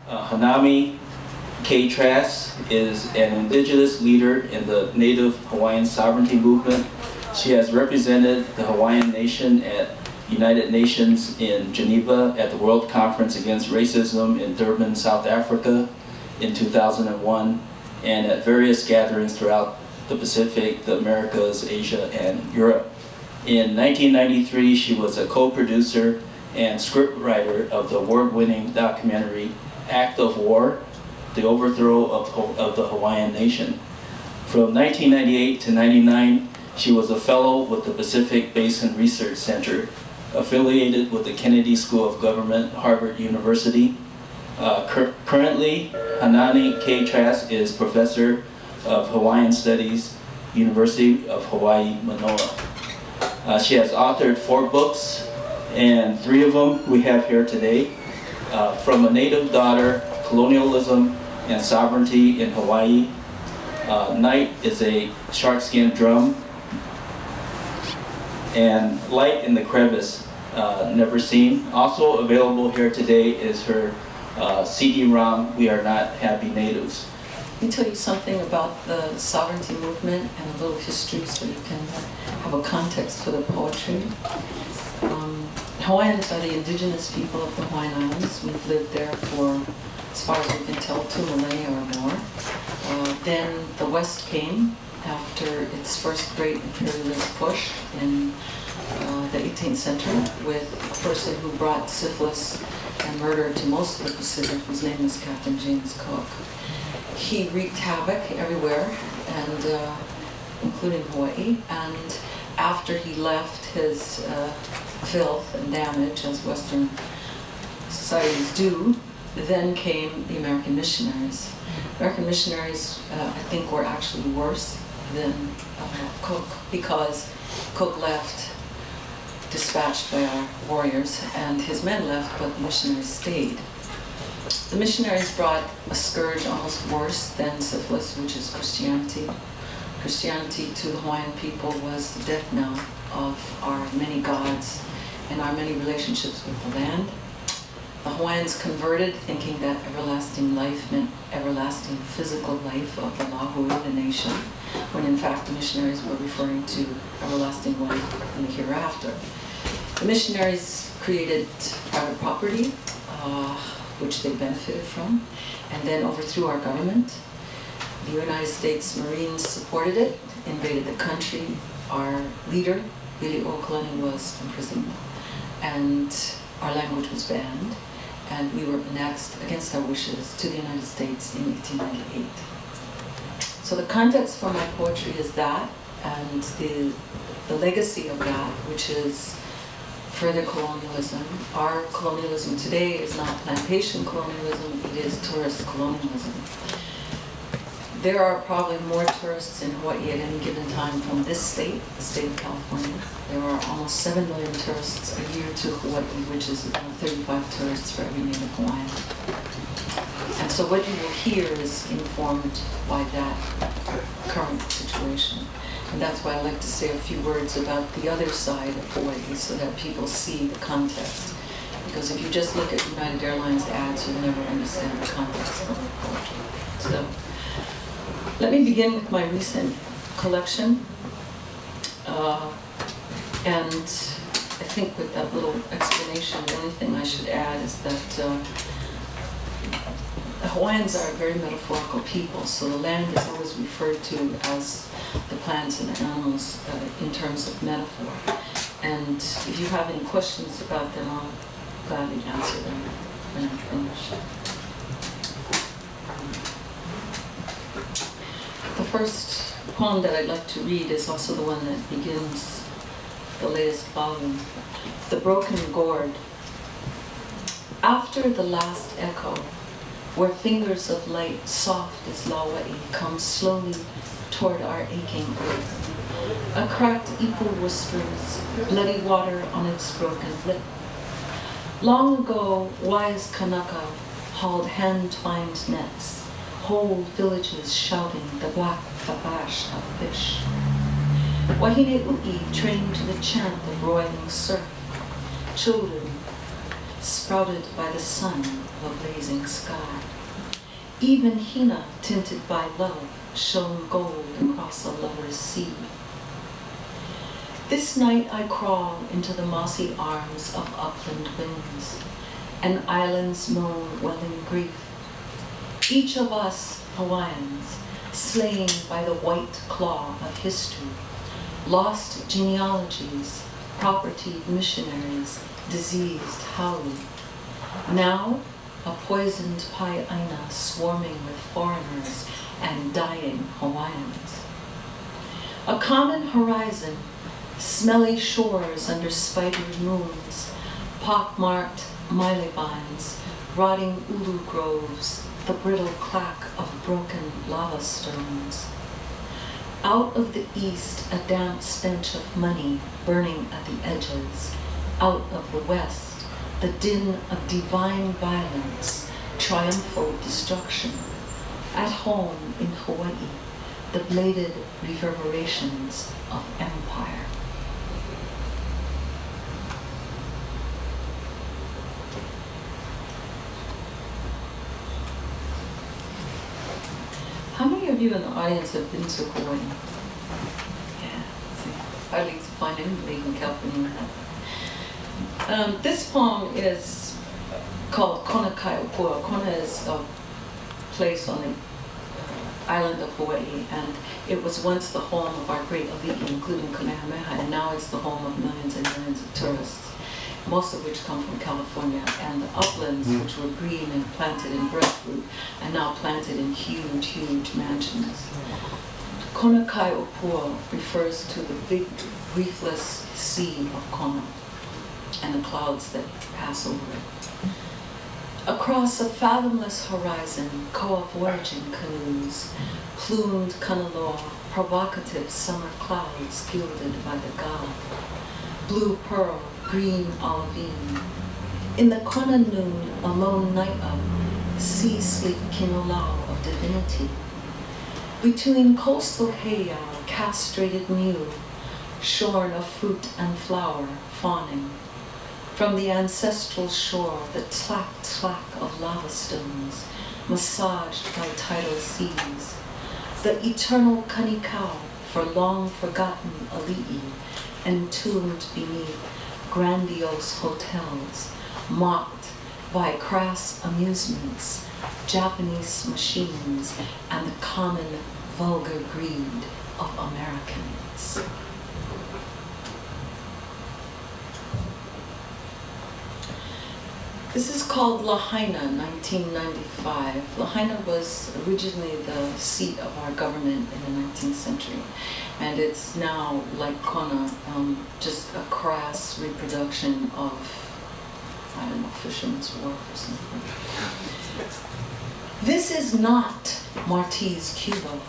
Haunani-Kay Trask is an indigenous leader in the Native Hawaiian sovereignty movement. She has represented the Hawaiian nation at United Nations in Geneva at the World Conference Against Racism in Durban, South Africa in 2001, and at various gatherings throughout the Pacific, the Americas, Asia, and Europe. In 1993, she was a co-producer and scriptwriter of the award-winning documentary Act of War, The Overthrow of the Hawaiian Nation. From 1998 to 99, she was a fellow with the Pacific Basin Research Center, affiliated with the Kennedy School of Government, Harvard University. Currently, Haunani-Kay Trask is Professor of Hawaiian Studies, University of Hawaii, Manoa. She has authored 4 books, and 3 of them we have here today. From a Native Daughter, Colonialism and Sovereignty in Hawaii. Night is a Sharkskin Drum. And Light in the Crevice Never Seen. Also available here today is her CD-ROM, We Are Not Happy Natives. Let me tell you something about the sovereignty movement and a little history so you can have a context for the poetry. Hawaiians are the indigenous people of the Hawaiian Islands. We've lived there for, as far as we can tell, 2 millennia or more. Then the West came after its first great imperialist push in the 18th century with a person who brought syphilis and murder to most of the Pacific, whose name is Captain James Cook. He wreaked havoc everywhere, and including Hawaii. And after he left his filth and damage, as Western societies do, then came the American missionaries. American missionaries, I think, were actually worse than Cook, because Cook left dispatched by our warriors, and his men left, but the missionaries stayed. The missionaries brought a scourge almost worse than syphilis, which is Christianity. Christianity to the Hawaiian people was the death knell of our many gods and our many relationships with the land. The Hawaiians converted, thinking that everlasting life meant everlasting physical life of the Lahui, the nation, when in fact the missionaries were referring to everlasting life in the hereafter. The missionaries created private property, which they benefited from, and then overthrew our government. The United States Marines supported it, invaded the country. Our leader, Billy O'Connell, was imprisoned, and our language was banned, and we were annexed against our wishes to the United States in 1898. So the context for my poetry is that, and the legacy of that, which is further colonialism. Our colonialism today is not plantation colonialism, it is tourist colonialism. There are probably more tourists in Hawaii at any given time from this state, the state of California. There are almost 7 million tourists a year to Hawaii, which is about 35 tourists for every native Hawaiian. And so what you will hear is informed by that current situation. And that's why I like to say a few words about the other side of Hawaii so that people see the context. Because if you just look at United Airlines ads, you'll never understand the context of the poetry. So let me begin with my recent collection. And I think with that little explanation, the only thing I should add is that the Hawaiians are a very metaphorical people, so the land is always referred to as the plants and animals in terms of metaphor. And if you have any questions about them, I'll gladly answer them when I'm finished. The first poem that I'd like to read is also the one that begins the latest volume, The Broken Gourd. After the last echo, where fingers of light soft as Lawai come slowly toward our aching earth, a cracked ipu whispers, bloody water on its broken lip. Long ago, wise Kanaka hauled hand-twined nets, whole villages shouting the black babash of fish. Wahine U'i trained to the chant of roiling surf. Children sprouted by the sun of a blazing sky. Even henna tinted by love shone gold across a lover's sea. This night I crawl into the mossy arms of upland winds, and islands moan welling grief. Each of us Hawaiians, slain by the white claw of history, lost genealogies, property missionaries, diseased haole. Now, a poisoned Pai'aina swarming with foreigners and dying Hawaiians. A common horizon, smelly shores under spidered moons, pockmarked maile vines, rotting ulu groves, the brittle clack of broken lava stones. Out of the east, a damp stench of money burning at the edges. Out of the west, the din of divine violence, triumphal destruction. At home in Hawaii, the bladed reverberations of empire. How many of you in the audience have been to Hawaii? Yeah, see, I'd like to find anybody in California. This poem is called Kona Kai Opua. Kona is a place on the island of Hawaii, and it was once the home of our great elite, including Kamehameha, and now it's the home of millions and millions of tourists, most of which come from California, and the uplands, which were green and planted in breadfruit, are now planted in huge, huge mansions. Kona Kai Opua refers to the big, reefless sea of Kona and the clouds that pass over it. Across a fathomless horizon, koa-voyaging canoes, plumed kanaloa, provocative summer clouds gilded by the god, blue pearl, green olivine. In the Kona noon, a lone night of sea-sleep kinolau of divinity. Between coastal heiau, castrated mew, shorn of fruit and flower, fawning. From the ancestral shore, the tlack-tlack of lava stones, massaged by tidal seas. The eternal kanikau for long-forgotten ali'i, entombed beneath grandiose hotels, mocked by crass amusements, Japanese machines, and the common vulgar greed of Americans. This is called Lahaina, 1995. Lahaina was originally the seat of our government in the 19th century. And it's now, like Kona, just a crass reproduction of, I don't know, Fisherman's Wharf or something. This is not Marti's Cuba.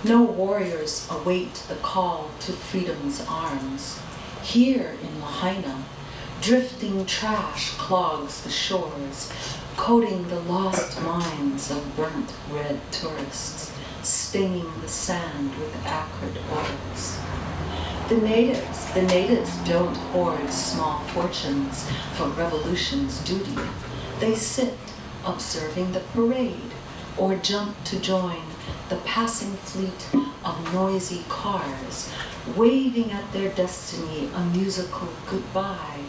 No warriors await the call to freedom's arms. Here in Lahaina, drifting trash clogs the shores, coating the lost minds of burnt red tourists, staining the sand with acrid oils. The natives don't hoard small fortunes for revolution's duty. They sit observing the parade or jump to join the passing fleet of noisy cars, waving at their destiny a musical goodbye,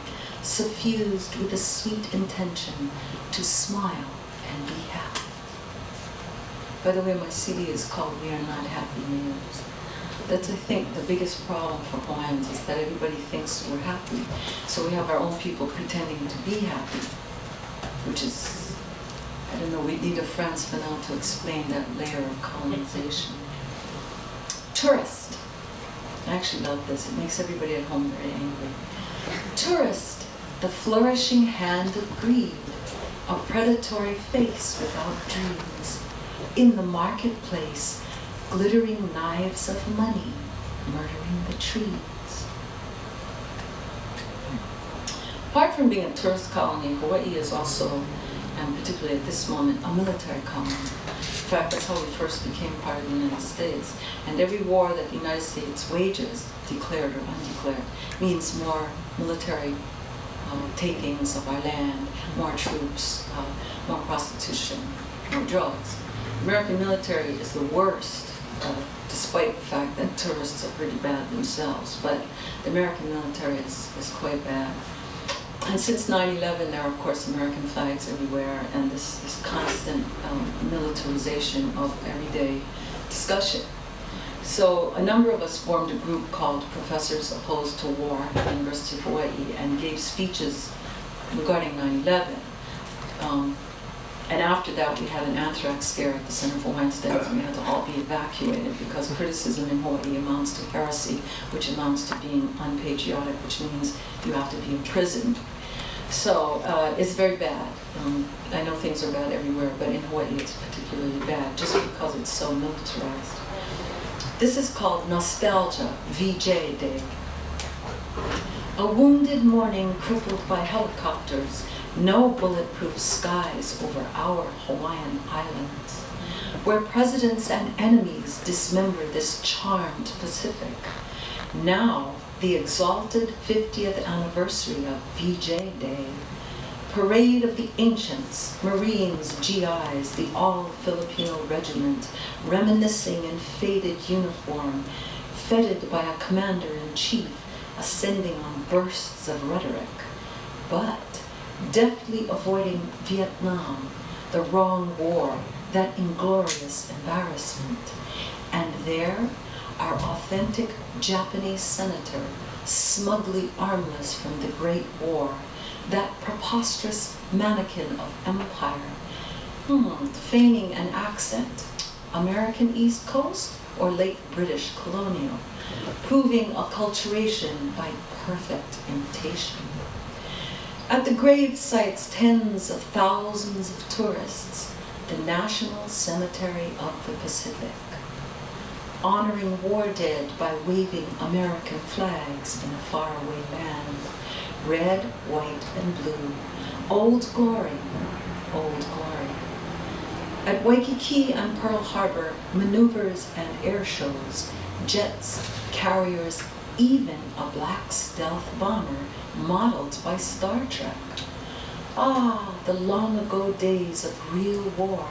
suffused with a sweet intention to smile and be happy. By the way, my CD is called We Are Not Happy Natives. That's, I think, the biggest problem for Hawaiians is that everybody thinks we're happy. So we have our own people pretending to be happy, which is, I don't know, we need a Frantz Fanon to explain that layer of colonization. Tourist. I actually love this. It makes everybody at home very angry. Tourist. The flourishing hand of greed, a predatory face without dreams. In the marketplace, glittering knives of money, murdering the trees. Apart from being a tourist colony, Hawaii is also, and particularly at this moment, a military colony. In fact, that's how we first became part of the United States. And every war that the United States wages, declared or undeclared, means more military takings of our land, more troops, more prostitution, more drugs. American military is the worst, despite the fact that tourists are pretty bad themselves, but the American military is quite bad. And since 9/11, there are, of course, American flags everywhere, and this constant militarization of everyday discussion. So a number of us formed a group called Professors Opposed to War at the University of Hawaii and gave speeches regarding 9/11. And after that, we had an anthrax scare at the Center for Hawaiian Studies, and we had to all be evacuated because criticism in Hawaii amounts to heresy, which amounts to being unpatriotic, which means you have to be imprisoned. So it's very bad. I know things are bad everywhere, but in Hawaii it's particularly bad just because it's so militarized. This is called Nostalgia, VJ Day. A wounded morning crippled by helicopters, no bulletproof skies over our Hawaiian islands, where presidents and enemies dismember this charmed Pacific. Now, the exalted 50th anniversary of VJ Day, parade of the ancients, Marines, GIs, the all-Filipino regiment, reminiscing in faded uniform, feted by a commander-in-chief, ascending on bursts of rhetoric, but deftly avoiding Vietnam, the wrong war, that inglorious embarrassment. And there, our authentic Japanese senator, smugly armless from the Great War, that preposterous mannequin of empire, feigning an accent, American East Coast or late British colonial, proving acculturation by perfect imitation. At the grave sites tens of thousands of tourists, the National Cemetery of the Pacific, honoring war dead by waving American flags in a faraway land, red, white, and blue, old glory, old glory. At Waikiki and Pearl Harbor, maneuvers and air shows, jets, carriers, even a black stealth bomber modeled by Star Trek. Ah, the long ago days of real war,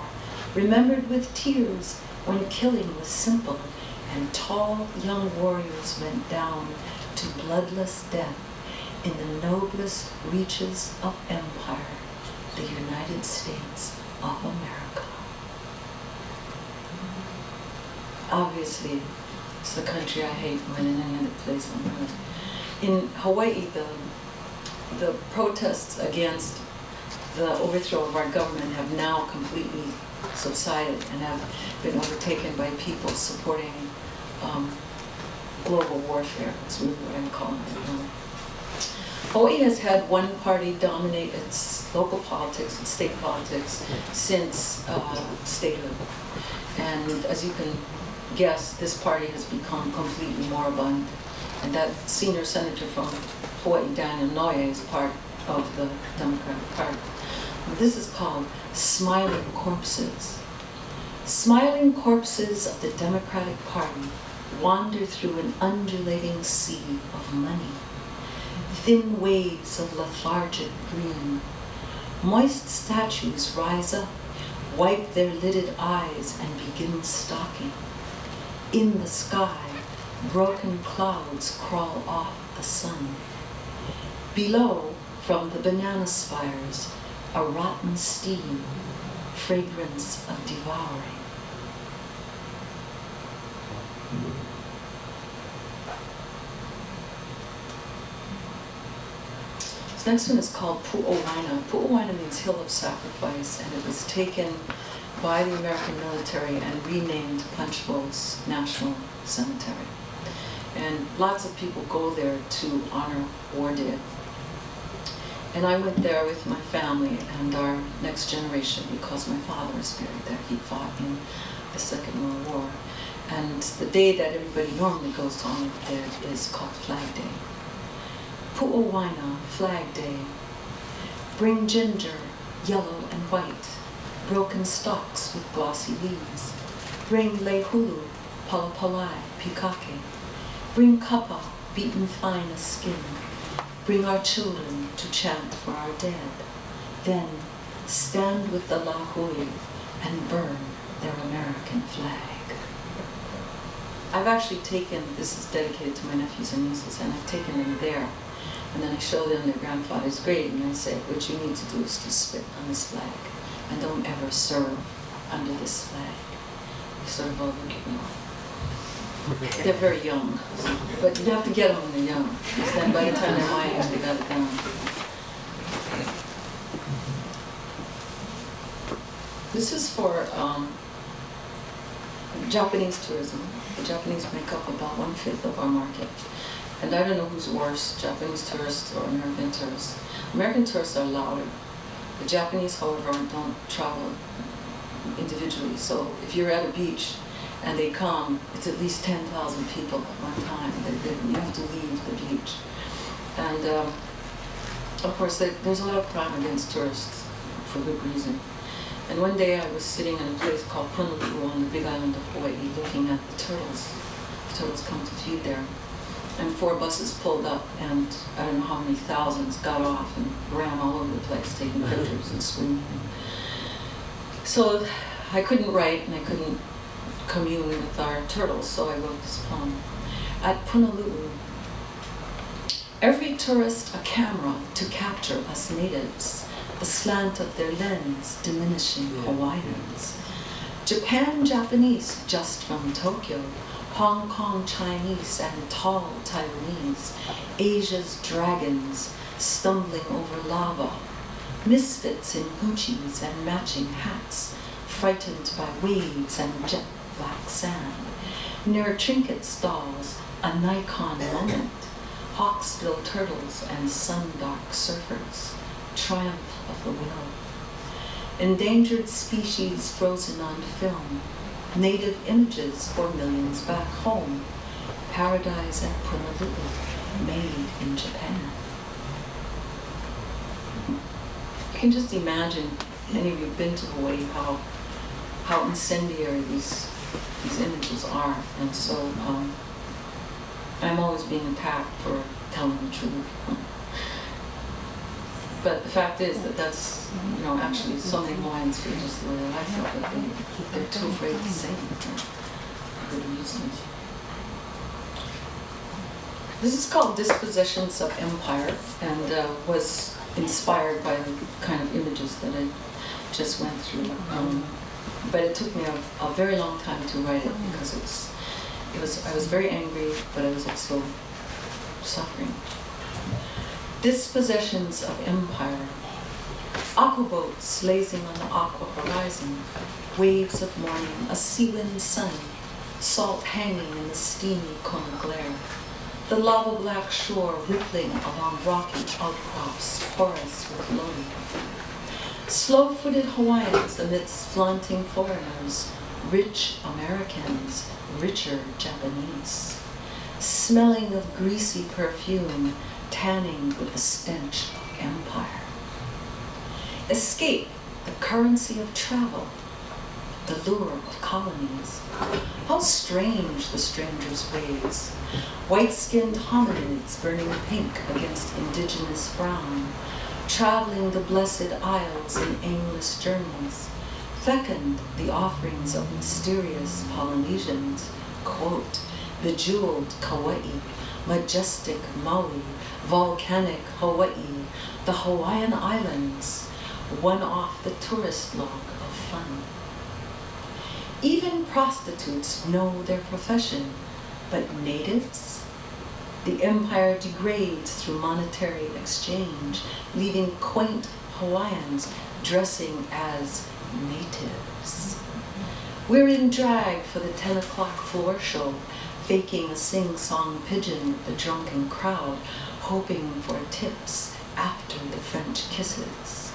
remembered with tears when killing was simple and tall young warriors went down to bloodless death in the noblest reaches of empire, the United States of America. Obviously, it's the country I hate more than any other place on earth. In Hawaii, the protests against the overthrow of our government have now completely subsided and have been overtaken by people supporting global warfare. That's really what I'm calling it. Hawaii has had one party dominate its local politics and state politics since statehood. And as you can guess, this party has become completely moribund. And that senior senator from Hawaii, Daniel Noye, is part of the Democratic Party. This is called Smiling Corpses. Smiling corpses of the Democratic Party wander through an undulating sea of money. Thin waves of lethargic green. Moist statues rise up, wipe their lidded eyes, and begin stalking. In the sky, broken clouds crawl off the sun. Below, from the banana spires, a rotten steam, fragrance of devouring. This next one is called Pu'owaina. Pu'owaina means hill of sacrifice, and it was taken by the American military and renamed Punchbowl's National Cemetery. And lots of people go there to honor war dead. And I went there with my family and our next generation because my father is buried there. He fought in the Second World War. And the day that everybody normally goes to honor the dead is called Flag Day. Pu'owaina, Flag Day. Bring ginger, yellow and white, broken stalks with glossy leaves. Bring lehulu, palapalai, pikake. Bring kapa, beaten fine as skin. bring our children to chant for our dead, then stand with the Lahui and burn their American flag. I've actually taken, this is dedicated to my nephews and nieces, and I've taken them there. And then I show them their grandfather's grave, and I say, what you need to do is to spit on this flag, and don't ever serve under this flag. They sort of all look at me. They're very young, but you have to get them when they're young, because then by the time they're my age, they got it down. This is for Japanese tourism. The Japanese make up about 1/5 of our market. And I don't know who's worse, Japanese tourists or American tourists. American tourists are louder. The Japanese, however, don't travel individually. So if you're at a beach and they come, it's at least 10,000 people at one time. You have to leave the beach. And of course, there's a lot of crime against tourists for good reason. And one day I was sitting in a place called Punaluu on the big island of Hawaii looking at the turtles. The turtles come to feed there. And 4 buses pulled up, and I don't know how many thousands got off and ran all over the place, taking pictures and swimming. So I couldn't write, and I couldn't commune with our turtles, so I wrote this poem. At Punaluu, every tourist a camera to capture us natives, the slant of their lens diminishing Hawaiians. Japan Japanese just from Tokyo, Hong Kong Chinese and tall Taiwanese, Asia's dragons stumbling over lava, misfits in Gucci's and matching hats, frightened by waves and jet black sand. Near trinket stalls, a Nikon moment, hawksbill turtles and sun-dark surfers, triumph of the will. Endangered species frozen on film, native images for millions back home, paradise at Punaluu, made in Japan. You can just imagine, any of you have been to Hawaii, how incendiary these images are. And so I'm always being attacked for telling the truth. But the fact is that that's, actually so many Hawaiians feel just the way that I feel, but they're too afraid to say it for good reasons. This is called Dispositions of Empire, and was inspired by the kind of images that I just went through. But it took me a very long time to write it, because I was very angry, but I was also suffering. Dispositions of Empire. Aquaboats lazing on the aqua horizon, waves of morning, a sea-wind sun, salt hanging in the steamy Kona glare, the lava-black shore rippling along rocky outcrops, porous with loam. Slow-footed Hawaiians amidst flaunting foreigners, rich Americans, richer Japanese, smelling of greasy perfume, tanning with the stench of empire. Escape, the currency of travel, the lure of colonies. How strange the stranger's ways. White-skinned hominids burning pink against indigenous brown, traveling the blessed isles in aimless journeys, fecund the offerings of mysterious Polynesians, quote, bejeweled Kauai, majestic Maui, volcanic Hawaii, the Hawaiian Islands, one off the tourist log of fun. Even prostitutes know their profession, but natives? The empire degrades through monetary exchange, leaving quaint Hawaiians dressing as natives. We're in drag for the 10 o'clock floor show, faking a sing-song pigeon with the drunken crowd, hoping for tips after the French kisses.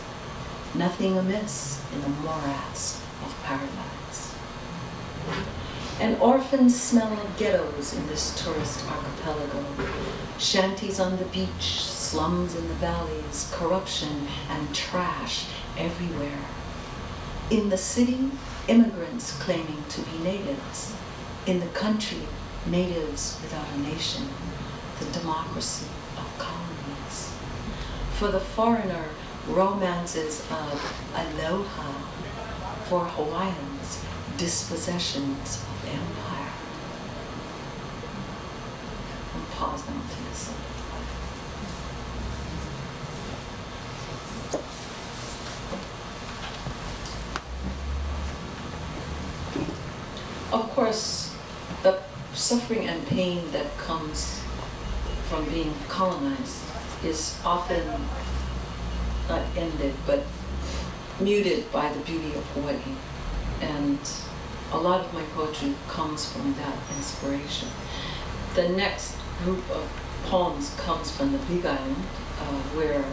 Nothing amiss in the morass of paradise. An orphan smell of ghettos in this tourist archipelago. Shanties on the beach, slums in the valleys, corruption and trash everywhere. In the city, immigrants claiming to be natives. In the country, natives without a nation, the democracy of colonies. For the foreigner, romance is aloha. For Hawaiians, dispossessions of empire. And pause now to listen. Of course, the suffering and pain that comes from being colonized is often not ended, but muted by the beauty of Hawaii. And a lot of my poetry comes from that inspiration. The next group of poems comes from the Big Island, where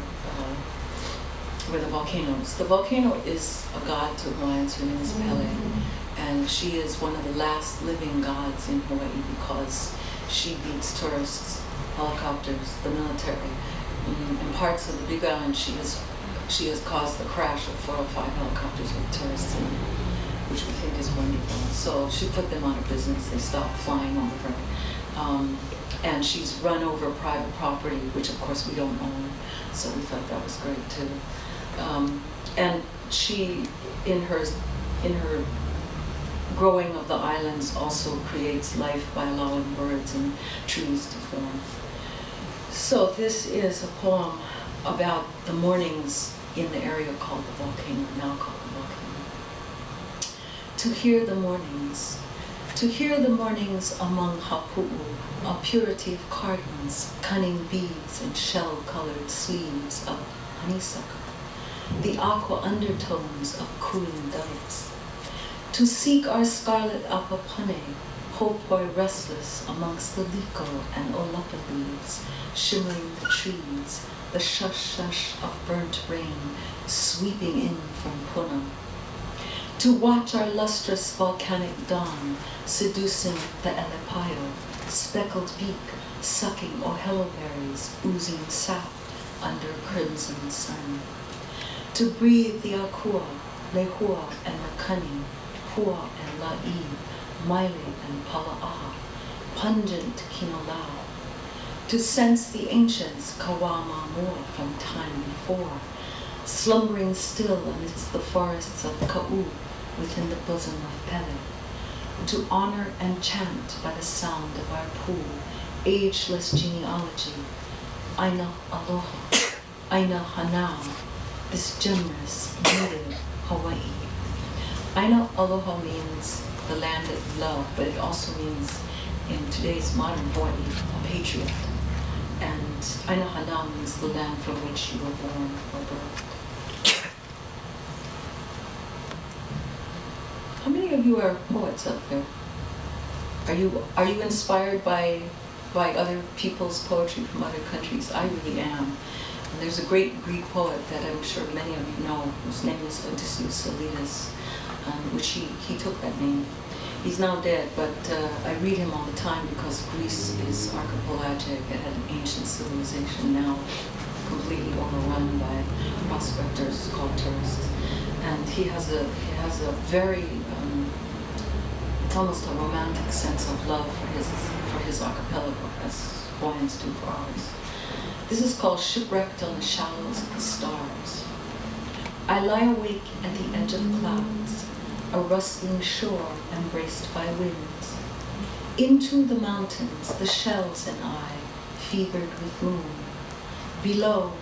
the volcano is. The volcano is a god to Hawaiians. Her name is Pele. And she is one of the last living gods in Hawaii because she beats tourists, helicopters, the military. In parts of the Big Island, she has caused the crash of 4 or 5 helicopters with tourists in them, which we think is wonderful. So she put them out of business. They stopped flying over. And she's run over private property, which of course we don't own. So we thought that was great too. And she, in her growing of the islands, also creates life by allowing birds and trees to form. So this is a poem about the mornings in the area called the volcano, now called the volcano. To hear the mornings among hapu'u, a purity of cartons, cunning beads, and shell-colored sleeves of honeysuckle, the aqua undertones of cooing doves. To seek our scarlet apapane, hopoi restless amongst the liko and olapa leaves, shimmering the trees, the shush-shush of burnt rain sweeping in from Puna. To watch our lustrous volcanic dawn seducing the elepaio, speckled beak sucking ohelo berries oozing sap under crimson sun. To breathe the akua, lehua and makani, hua and la'i, maile and pala'aha, pungent kinolau. To sense the ancients kawamamua from time before, slumbering still amidst the forests of Ka'u within the bosom of Pele. To honor and chant by the sound of our pool, ageless genealogy, Aina Aloha, Aina Hanau, this generous, native Hawaii. Aina Aloha means the land that we love, but it also means, in today's modern Hawaii, a patriot. And Aina Hanau means the land from which you were born or birthed. How many of you are poets out there? Are you inspired by other people's poetry from other countries? I really am. And there's a great Greek poet that I'm sure many of you know, whose name is Odysseus Elitis, which he took that name. He's now dead, but I read him all the time because Greece is archipelagic. It had an ancient civilization, now completely overrun by prospectors called tourists. And he has a very, it's almost a romantic sense of love for his archipelago, as Hawaiians do for ours. This is called Shipwrecked on the Shallows of the Stars. I lie awake at the edge of clouds, a rustling shore embraced by winds. Into the mountains, the shells and I, fevered with moon. Below,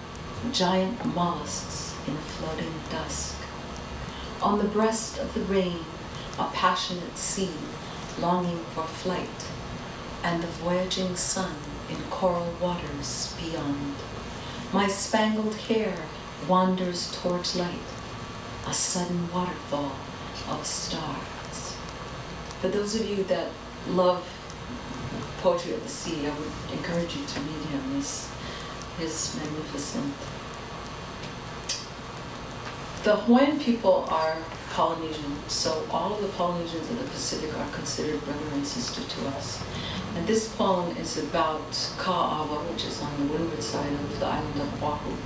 giant mollusks in floating dusk. On the breast of the rain, a passionate sea, longing for flight, and the voyaging sun in coral waters beyond. My spangled hair wanders towards light, a sudden waterfall of stars. For those of you that love poetry of the sea, I would encourage you to read him. He's magnificent. The Hawaiian people are Polynesian, so all of the Polynesians of the Pacific are considered brother and sister to us. And this poem is about Ka'awa, which is on the windward side of the island of Oahu,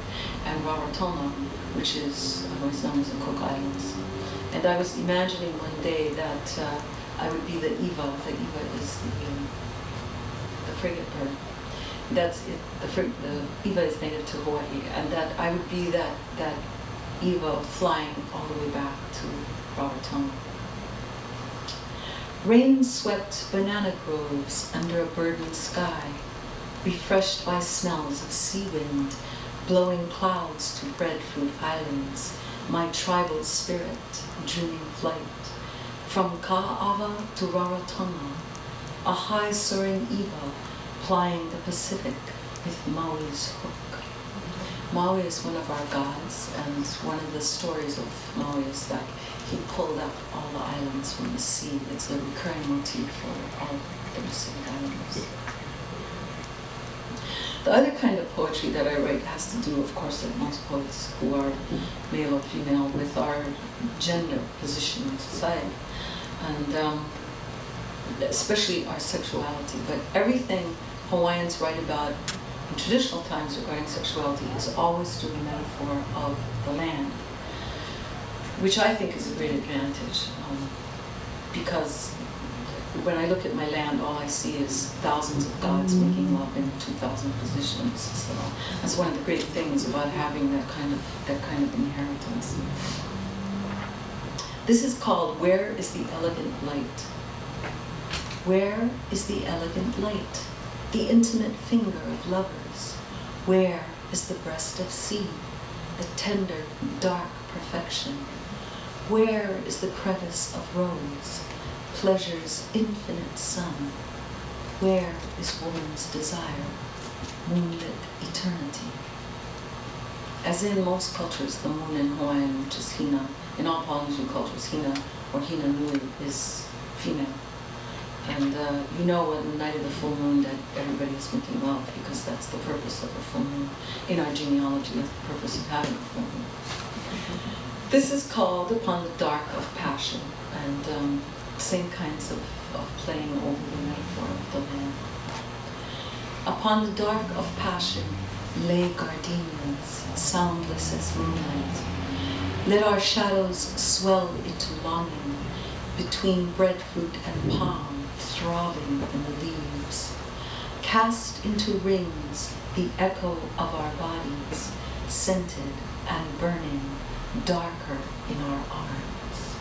and Rarotonga, which is known as the Cook Islands. And I was imagining one day that I would be the Iwa. The Iwa is the frigate bird. That's it. The iwa is native to Hawaii, and that I would be that iwa flying all the way back to Rarotonga. Rain-swept banana groves under a burdened sky, refreshed by smells of sea wind, blowing clouds to breadfruit islands, my tribal spirit dreaming flight. From Ka'ava to Rarotonga, a high-soaring iwa plying the Pacific with Maui's hook. Maui is one of our gods, and one of the stories of Maui is that he pulled up all the islands from the sea. It's a recurring motif for all the Pacific Islanders. The other kind of poetry that I write has to do, of course, like most poets who are male or female, with our gender position in society, and especially our sexuality. But everything Hawaiians write about in traditional times regarding sexuality is always through the metaphor of the land, which I think is a great advantage, because when I look at my land, all I see is thousands of gods making love in 2,000 positions. So that's one of the great things about having that kind of inheritance. This is called "Where is the Elegant Light?" Where is the elegant light? The intimate finger of lovers? Where is the breast of sea? The tender, dark perfection? Where is the crevice of rose? Pleasure's infinite sun? Where is woman's desire? Moonlit eternity? As in most cultures, the moon in Hawaiian, which is Hina, in all Polynesian cultures, Hina or Hina Nui is female. And you know on the night of the full moon that everybody is making love, because that's the purpose of a full moon. In our genealogy, that's the purpose of having a full moon. This is called Upon the Dark of Passion, and same kinds of playing over the metaphor of the land. Upon the dark of passion lay gardenias, soundless as moonlight. Let our shadows swell into longing between breadfruit and palm, throbbing in the leaves. Cast into rings the echo of our bodies, scented and burning, darker in our arms.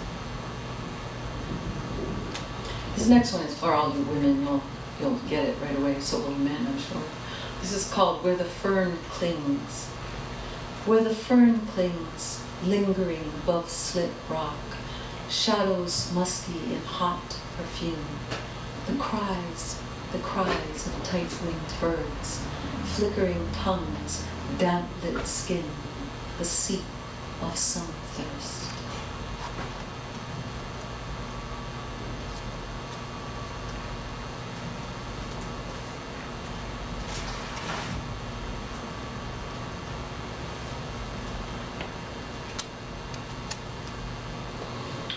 This next one is for all you women. You'll get it right away, so will men, I'm sure. This is called Where the Fern Clings. Where the fern clings, lingering above slit rock, shadows musty in hot perfume. The cries of tight-winged birds, flickering tongues, damp-lit skin, the seep of some thirst.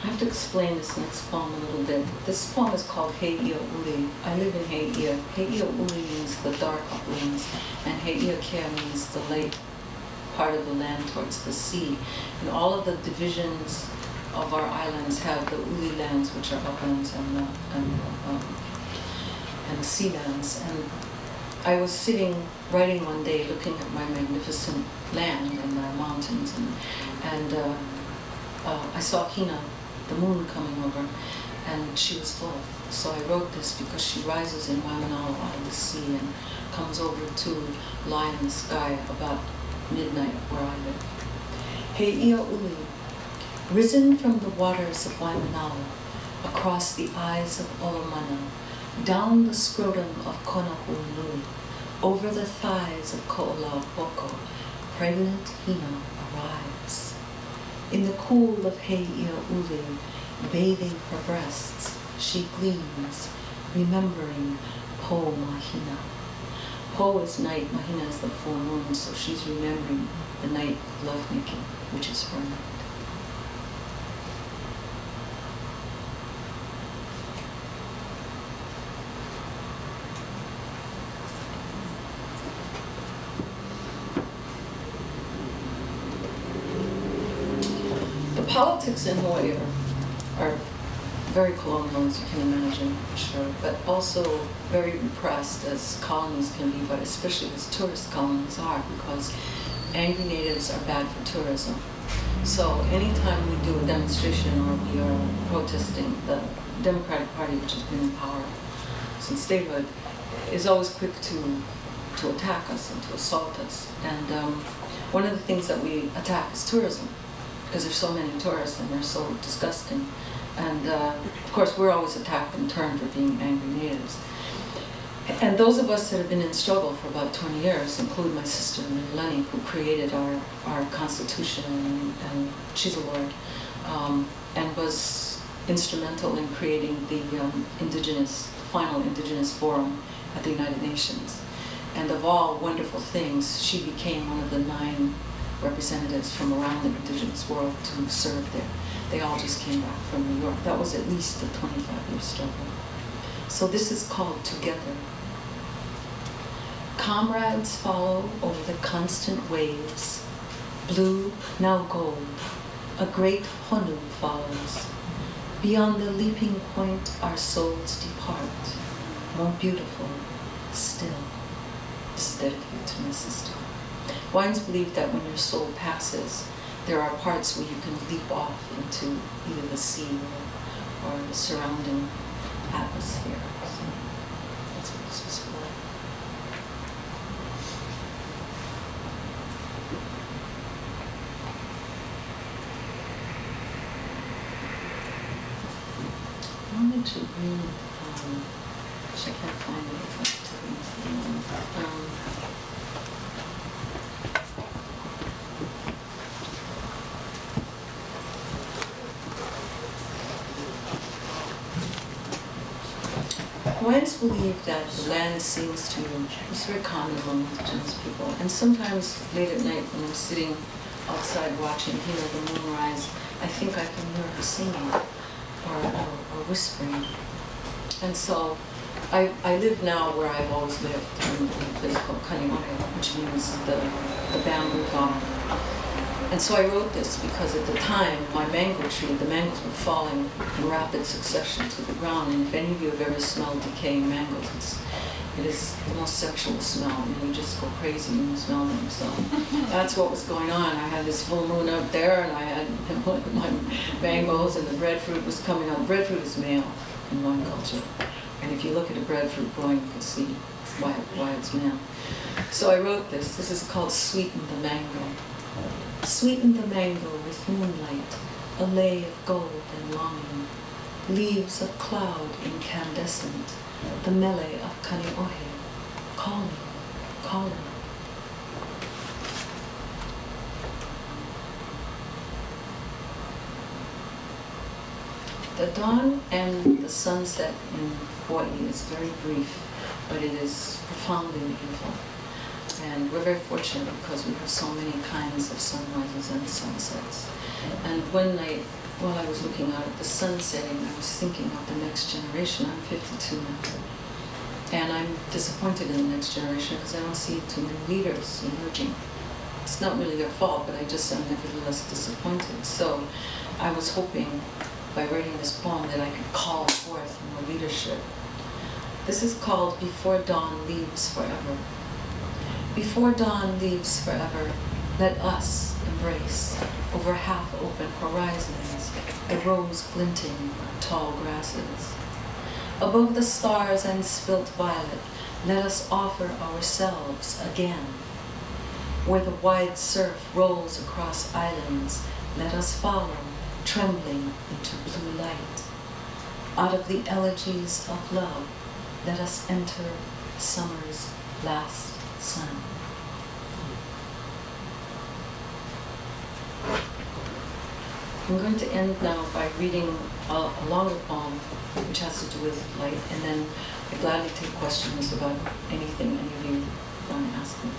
I have to explain this next poem a little bit. This poem is called He'ia Uli. I live in He'ia. He'ia Uli means the dark uplands, and He'ia Kea means the light part of the land towards the sea. And all of the divisions of our islands have the Uli lands, which are uplands, and the sea lands. And I was sitting, writing one day, looking at my magnificent land and our mountains, and I saw Hina, the moon, coming over, and she was full. So I wrote this because she rises in Waimanalo out of the sea and comes over to lie in the sky about midnight where I live. He'ia Uli, risen from the waters of Waimanalo, across the eyes of Olomana, down the scrotum of Konahului, over the thighs of Ko'olauhoko, pregnant Hina arrives. In the cool of He'ia Uli, bathing her breasts, she gleams, remembering Po Mahina. Po is night, Mahina is the full moon, so she's remembering the night of lovemaking, which is her night. Politics in Hawaii are very colonial, as you can imagine, I'm sure, but also very repressed, as colonies can be, but especially as tourist colonies are, because angry natives are bad for tourism. So anytime we do a demonstration or we are protesting, the Democratic Party, which has been in power since statehood, is always quick to attack us and to assault us. And one of the things that we attack is tourism, because there's so many tourists and they're so disgusting. And of course, we're always attacked in turn for being angry natives. And those of us that have been in struggle for about 20 years include my sister, Lenny, who created our Constitution, and she's a lawyer, and was instrumental in creating the final indigenous forum at the United Nations. And of all wonderful things, she became one of the 9 representatives from around the indigenous world to serve there. They all just came back from New York. That was at least a 25-year struggle. So this is called Together. Comrades follow over the constant waves. Blue, now gold. A great Honu follows. Beyond the leaping point, our souls depart. More beautiful, still. This is dedicated to my sister. Hawaiians believe that when your soul passes, there are parts where you can leap off into either the sea or the surrounding atmosphere. So that's what this was for. I wanted to read, which I can't find it if I Hawaiians believe that the land seems to, it's very common among indigenous people, and sometimes late at night when I'm sitting outside watching here the moon rise, I think I can hear her singing or whispering. And so I live now where I've always lived, in a place called Kanimohe, which means the bamboo farm. And so I wrote this because at the time, my mango tree, the mangoes were falling in rapid succession to the ground. And if any of you have ever smelled decaying mangoes, it is the most sexual smell. I mean, you just go crazy when you smell them. So that's what was going on. I had this full moon up there, and I had my mangoes, and the breadfruit was coming out. Breadfruit is male in one culture. And if you look at a breadfruit growing, you can see why it's male. So I wrote this. This is called Sweeten the Mango. Sweeten the mango with moonlight, a lay of gold and longing, leaves of cloud incandescent, the mele of Kaniohe, calling, calling. The dawn and the sunset in Hawaii is very brief, but it is profoundly beautiful. And we're very fortunate because we have so many kinds of sunrises and sunsets. And one night, while I was looking out at the sun setting, I was thinking of the next generation. I'm 52 now. And I'm disappointed in the next generation because I don't see too many leaders emerging. It's not really their fault, but I just am nevertheless disappointed. So I was hoping, by writing this poem, that I could call forth more leadership. This is called Before Dawn Leaves Forever. Before dawn leaves forever, let us embrace over half-open horizons, the rose glinting on tall grasses. Above the stars and spilt violet, let us offer ourselves again. Where the wide surf rolls across islands, let us follow, trembling into blue light. Out of the elegies of love, let us enter summer's last sun. I'm going to end now by reading a longer poem which has to do with light, and then I'd gladly take questions about anything any of you want to ask me.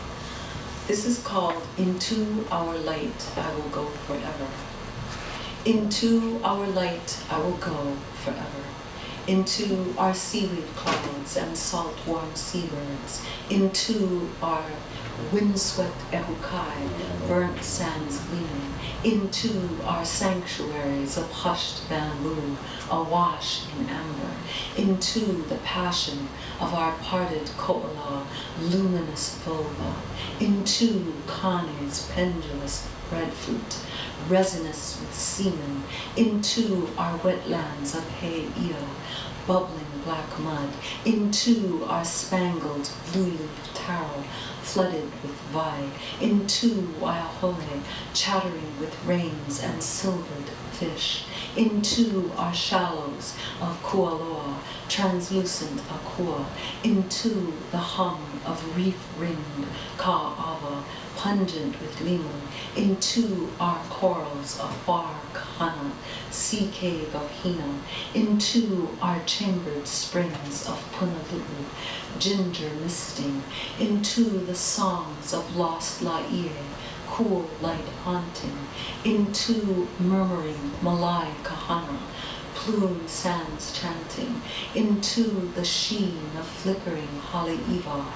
This is called Into Our Light I Will Go Forever. Into our light I will go forever. Into our seaweed clouds and salt warm seabirds, into our windswept ehukai, burnt sands gleaming, into our sanctuaries of hushed bamboo, awash in amber, into the passion of our parted koala, luminous vulva, into Kane's pendulous breadfruit, resinous with semen, into our wetlands of Hei'ia, bubbling black mud, into our spangled blue-leaf taro, flooded with vai, into Waiahole, chattering with rains and silvered fish, into our shallows of Kualoa, translucent akua, into the hum of reef-ringed ka'ava, pungent with lemon, into our corals of bar kahana, sea cave of hina, into our chambered springs of punalu'u, ginger misting, into the songs of lost la'ie, cool light haunting, into murmuring malai kahana, plume sands chanting, into the sheen of flickering haleiwa,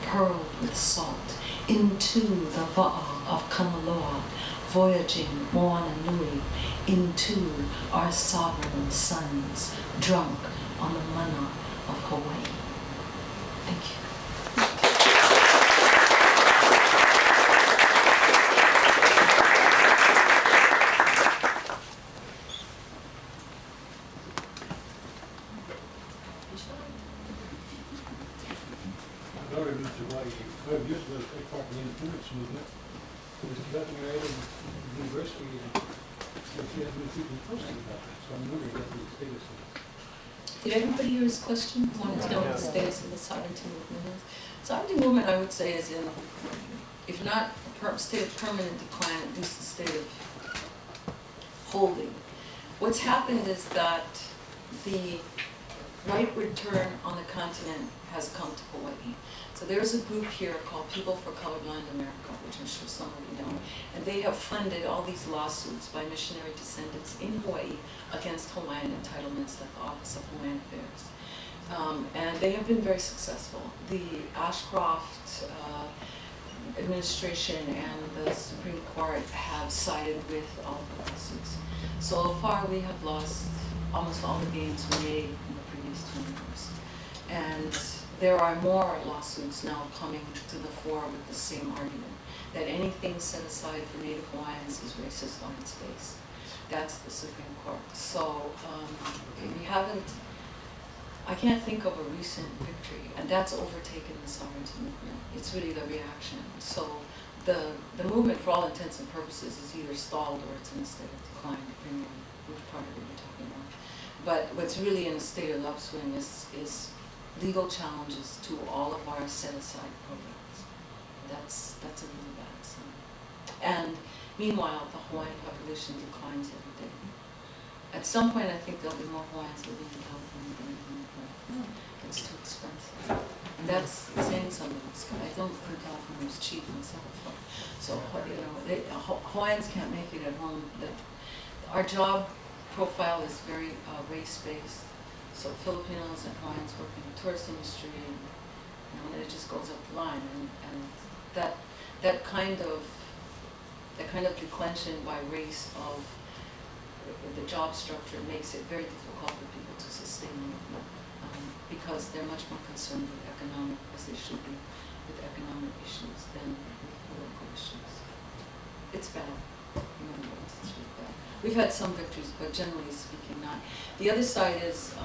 pearled with salt, into the va'a of Kanaloa, voyaging Moana Nui, into our sovereign suns, drunk on the mana of Hawaii. Thank you. Used to take part in the independence movement. It was conducting her at the university, and she had many people posting about it. So I'm wondering what the status is. Did everybody hear his question? Wanted to know what the status of the sovereignty movement is. Sovereignty movement, I would say, is in, if not a state of permanent decline, at least a state of holding. What's happened is that the rightward turn on the continent has come to Hawaii. So there's a group here called People for Colorblind America, which I'm sure some of you know, and they have funded all these lawsuits by missionary descendants in Hawaii against Hawaiian entitlements at the Office of Hawaiian Affairs. And they have been very successful. The Ashcroft administration and the Supreme Court have sided with all the lawsuits. So far we have lost almost all the gains we made in the previous 20 years. And there are more lawsuits now coming to the fore with the same argument, that anything set aside for Native Hawaiians is racist on its face. That's the Supreme Court. So we haven't, I can't think of a recent victory, and that's overtaken the sovereignty movement. It's really the reaction. So the movement, for all intents and purposes, is either stalled or it's in a state of decline, depending on which part of it you're talking about. But what's really in a state of upswing is legal challenges to all of our set-aside programs. That's a really bad sign. And meanwhile, the Hawaiian population declines every day. At some point, I think there'll be more Hawaiians living in California than in Hawaii. It's too expensive. And that's saying something. I don't think California is cheap myself. So, you know, Hawaiians can't make it at home. Our job profile is very race-based. So Filipinos and Hawaiians work in the tourist industry, and then it just goes up the line, and that kind of declension by race of the job structure makes it very difficult for people to sustain the movement, because they're much more concerned with economic, as they should be, with economic issues than with political issues. It's bad. It's really bad. We've had some victories, but generally speaking, not. The other side is,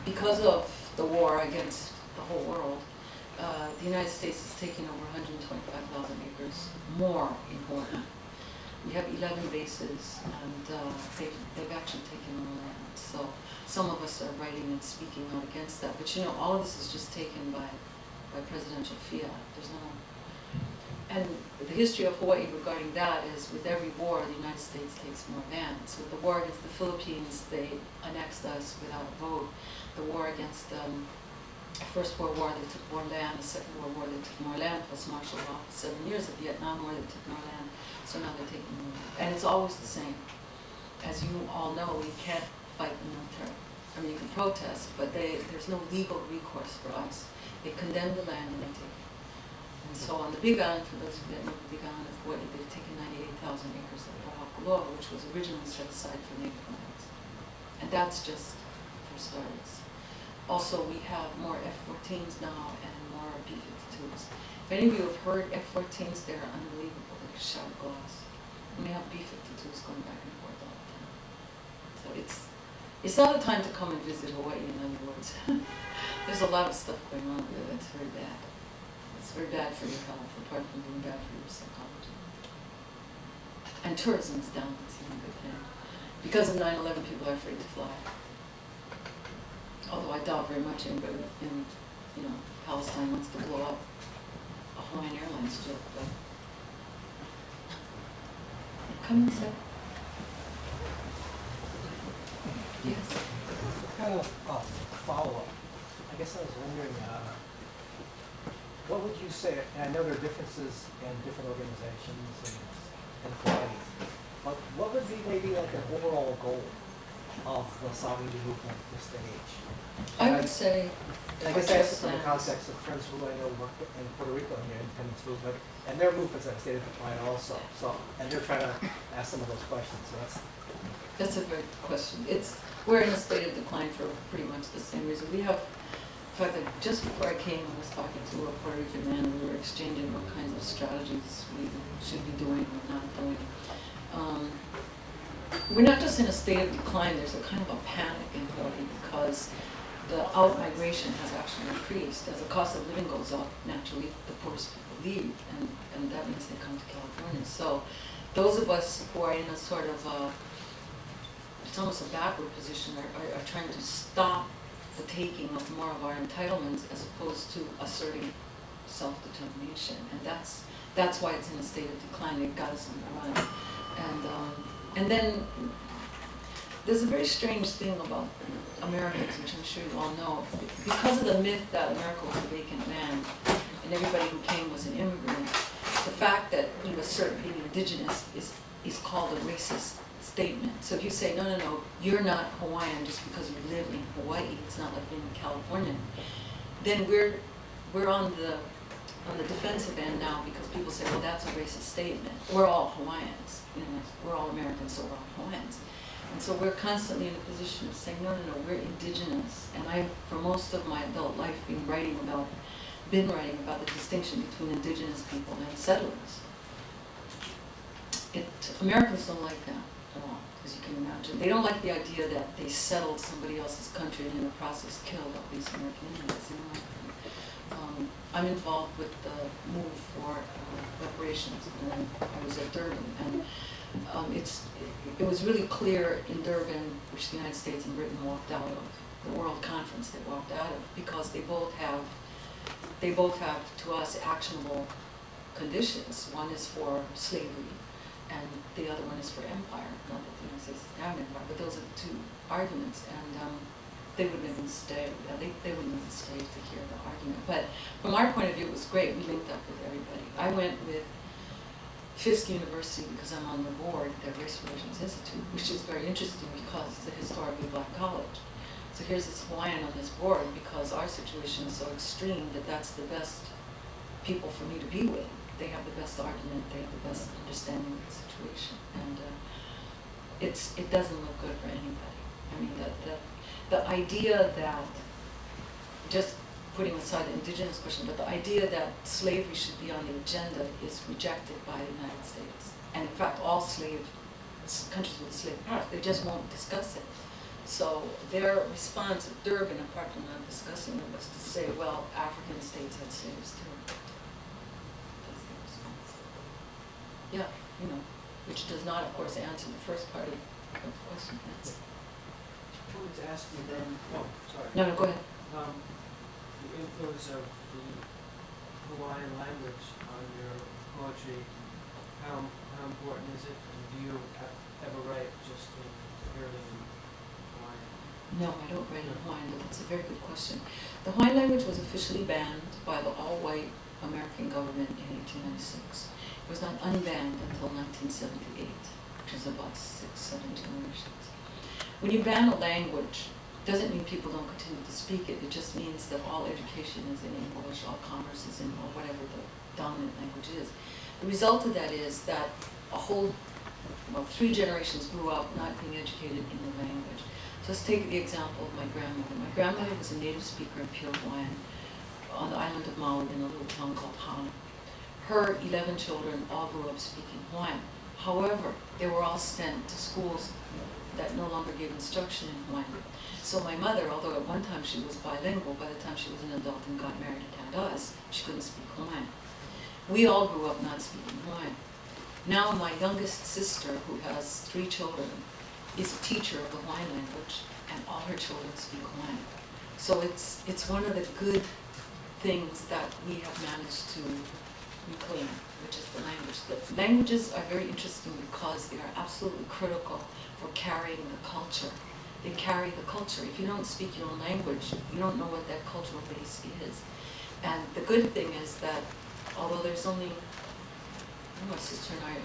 because of the war against the whole world, the United States has taken over 125,000 acres more in Hawaii. We have 11 bases, and they've actually taken more land. So some of us are writing and speaking out against that. But you know, all of this is just taken by presidential fiat. There's no. And the history of Hawaii regarding that is, with every war, the United States takes more land. So with the war against the Philippines, they annexed us without a vote. The war against the First World War, they took more land. The Second World War, they took more land, plus martial law for 7 years. The Vietnam War, they took more land. So now they're taking more land. And it's always the same. As you all know, you can't fight the military. I mean, you can protest, but there's no legal recourse for us. They condemn the land and they take it. And so on the Big Island, for those who don't know the Big Island of Hawaii, they've taken 98,000 acres of Pahakuloa, which was originally set aside for native lands. And that's just for starters. Also, we have more F-14s now and more B-52s. If any of you have heard F-14s, they're unbelievable. They're shattered glass. And we have B-52s going back and forth all the time. So it's not a time to come and visit Hawaii, in other words. There's a lot of stuff going on there that's very bad. It's very bad for your health, apart from being bad for your psychology. And tourism is down, that's even a good thing. Because of 9/11, people are afraid to fly. Although I doubt very much anybody in, Palestine wants to blow up a Hawaiian Airlines jet, but come and say. Yes. Kind of follow-up. I guess I was wondering, what would you say, and I know there are differences in different organizations and Hawaii, but what would be maybe like an overall goal of the sovereignty movement at this stage? I would say, I guess I ask this in the context of friends who I know work in Puerto Rico in the independence movement, and their movements have stated decline also. So, and they're trying to ask some of those questions. So that's a very good question. We're in a state of decline for pretty much the same reason. We have, in fact, just before I came, I was talking to a Puerto Rican man, and we were exchanging what kinds of strategies we should be doing or not doing. We're not just in a state of decline, there's a kind of a panic in Hawaii because the out-migration has actually increased. As the cost of living goes up, naturally the poorest people leave, and that means they come to California. So those of us who are in a sort of, it's almost a backward position, are trying to stop the taking of more of our entitlements as opposed to asserting self-determination. And that's why it's in a state of decline. It got us on the run. And then there's a very strange thing about Americans, which I'm sure you all know. Because of the myth that America was a vacant land and everybody who came was an immigrant, the fact that you assert being indigenous is called a racist statement. So if you say, no, you're not Hawaiian just because you live in Hawaii, it's not like being Californian, then we're on the defensive end now because people say, well, that's a racist statement. We're all Hawaiians. We're all Americans, so we're all Hawaiians. And so we're constantly in a position of saying, no, we're indigenous. And I, for most of my adult life, been writing about the distinction between indigenous people and settlers. Americans don't like that at all, as you can imagine. They don't like the idea that they settled somebody else's country and in the process killed all these American Indians. I'm involved with the move for reparations, and I was at Durban, and it was really clear in Durban, which the United States and Britain walked out of, the World Conference they walked out of, because they both have, to us, actionable conditions. One is for slavery, and the other one is for empire. Not that the United States doesn't have an empire, but those are the two arguments, and they wouldn't even stay. They wouldn't even stay to hear the argument. But from our point of view, it was great. We linked up with everybody. I went with Fisk University because I'm on the board, their Race Relations Institute, which is very interesting because it's a historically black college. So here's this Hawaiian on this board because our situation is so extreme that that's the best people for me to be with. They have the best argument. They have the best understanding of the situation, and it doesn't look good for anybody. I mean, the idea that, just putting aside the indigenous question, but the idea that slavery should be on the agenda is rejected by the United States. And in fact, all countries with a slave past, they just won't discuss it. So their response at Durban, apart from not discussing it, was to say, well, African states had slaves too. That's their response. Yeah, which does not, of course, answer the first part of the question. I wanted to ask you then, sorry. No, go ahead. The influence of the Hawaiian language on your poetry, how important is it? And do you ever write just purely in Hawaiian? No, I don't write in Hawaiian, but it's a very good question. The Hawaiian language was officially banned by the all-white American government in 1896. It was not unbanned until 1978, which is about 6-7 generations. When you ban a language, Doesn't mean people don't continue to speak it. It just means that all education is in English, all commerce is in, or whatever the dominant language is. The result of that is that a whole, well, 3 generations grew up not being educated in the language. So let's take the example of my grandmother. My grandmother was a native speaker in pure Hawaiian on the island of Maui in a little town called Haunani. Her 11 children all grew up speaking Hawaiian. However, they were all sent to schools that no longer gave instruction in Hawaiian. So my mother, although at one time she was bilingual, by the time she was an adult and got married and had us, she couldn't speak Hawaiian. We all grew up not speaking Hawaiian. Now my youngest sister, who has 3 children, is a teacher of the Hawaiian language, and all her children speak Hawaiian. So it's one of the good things that we have managed to reclaim, which is the language. The languages are very interesting because they are absolutely critical for carrying the culture. They carry the culture. If you don't speak your own language, you don't know what that cultural base is. And the good thing is that although there's only, my sister and I are